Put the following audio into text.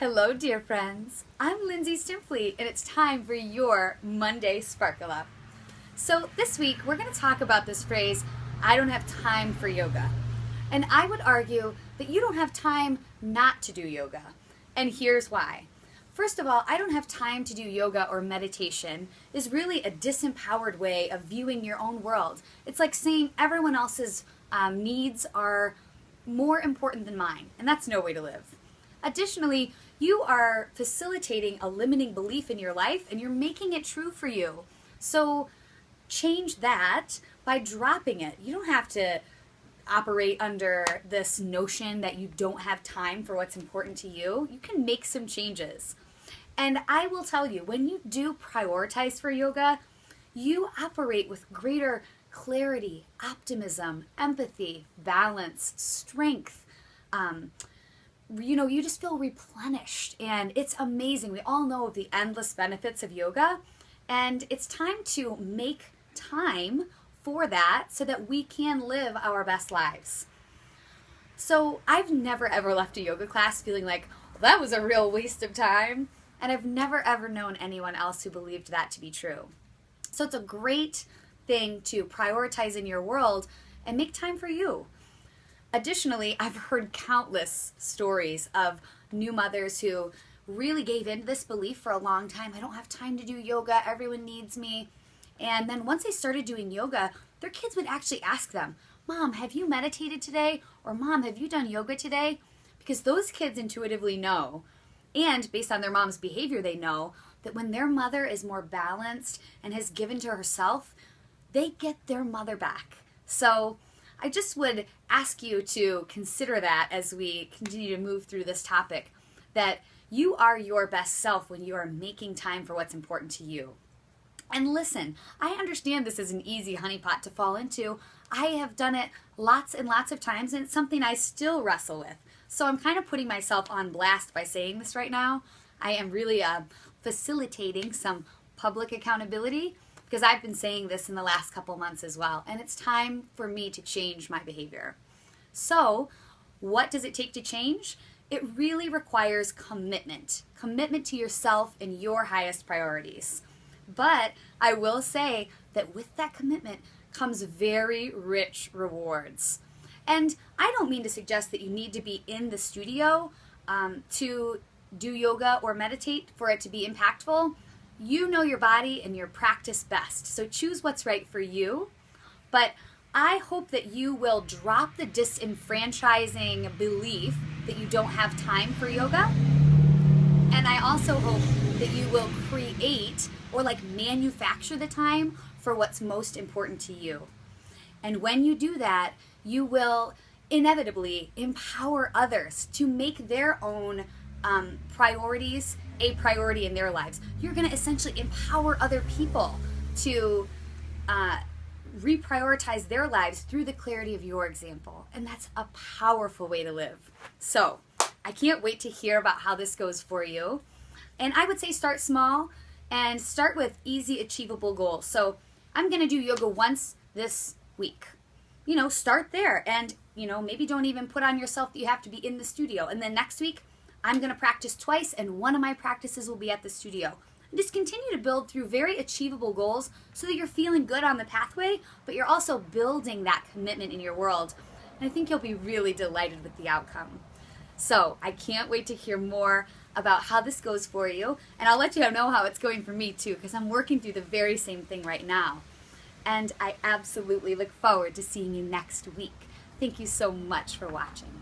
Hello, dear friends. I'm Lindsay Stimpley, and it's time for your Monday Sparkle Up. So, this week we're going to talk about this phrase, I don't have time for yoga. And I would argue that you don't have time not to do yoga. And here's why. First of all, I don't have time to do yoga or meditation is really a disempowered way of viewing your own world. It's like saying everyone else's needs are more important than mine, and that's no way to live. Additionally, you are facilitating a limiting belief in your life and you're making it true for you. So change that by dropping it. You don't have to operate under this notion that you don't have time for what's important to you. You can make some changes. And I will tell you, when you do prioritize for yoga, you operate with greater clarity, optimism, empathy, balance, strength. You just feel replenished, and it's amazing. We all know of the endless benefits of yoga, and it's time to make time for that so that we can live our best lives. So I've never ever left a yoga class feeling like, well, that was a real waste of time, and I've never ever known anyone else who believed that to be true. So it's a great thing to prioritize in your world and make time for you. Additionally, I've heard countless stories of new mothers who really gave into this belief for a long time. I don't have time to do yoga. Everyone needs me. And then once they started doing yoga, their kids would actually ask them, Mom, have you meditated today? Or Mom, have you done yoga today? Because those kids intuitively know, and based on their mom's behavior, they know that when their mother is more balanced and has given to herself, they get their mother back. So I just would ask you to consider that as we continue to move through this topic, that you are your best self when you are making time for what's important to you. And listen, I understand this is an easy honeypot to fall into. I have done it lots and lots of times, and it's something I still wrestle with. So I'm kind of putting myself on blast by saying this right now. I am really facilitating some public accountability, because I've been saying this in the last couple months as well, and it's time for me to change my behavior. So, what does it take to change? It really requires commitment. Commitment to yourself and your highest priorities. But I will say that with that commitment comes very rich rewards. And I don't mean to suggest that you need to be in the studio to do yoga or meditate for it to be impactful. You know your body and your practice best, so choose what's right for you. But I hope that you will drop the disenfranchising belief that you don't have time for yoga. And I also hope that you will create or manufacture the time for what's most important to you. And when you do that, you will inevitably empower others to make their own priorities a priority in their lives. You're going to essentially empower other people to reprioritize their lives through the clarity of your example. And that's a powerful way to live. So I can't wait to hear about how this goes for you. And I would say start small and start with easy, achievable goals. So I'm going to do yoga once this week. Start there, and maybe don't even put on yourself that you have to be in the studio. And then next week, I'm going to practice twice, and one of my practices will be at the studio. And just continue to build through very achievable goals so that you're feeling good on the pathway, but you're also building that commitment in your world. And I think you'll be really delighted with the outcome. So I can't wait to hear more about how this goes for you, and I'll let you know how it's going for me too, because I'm working through the very same thing right now. And I absolutely look forward to seeing you next week. Thank you so much for watching.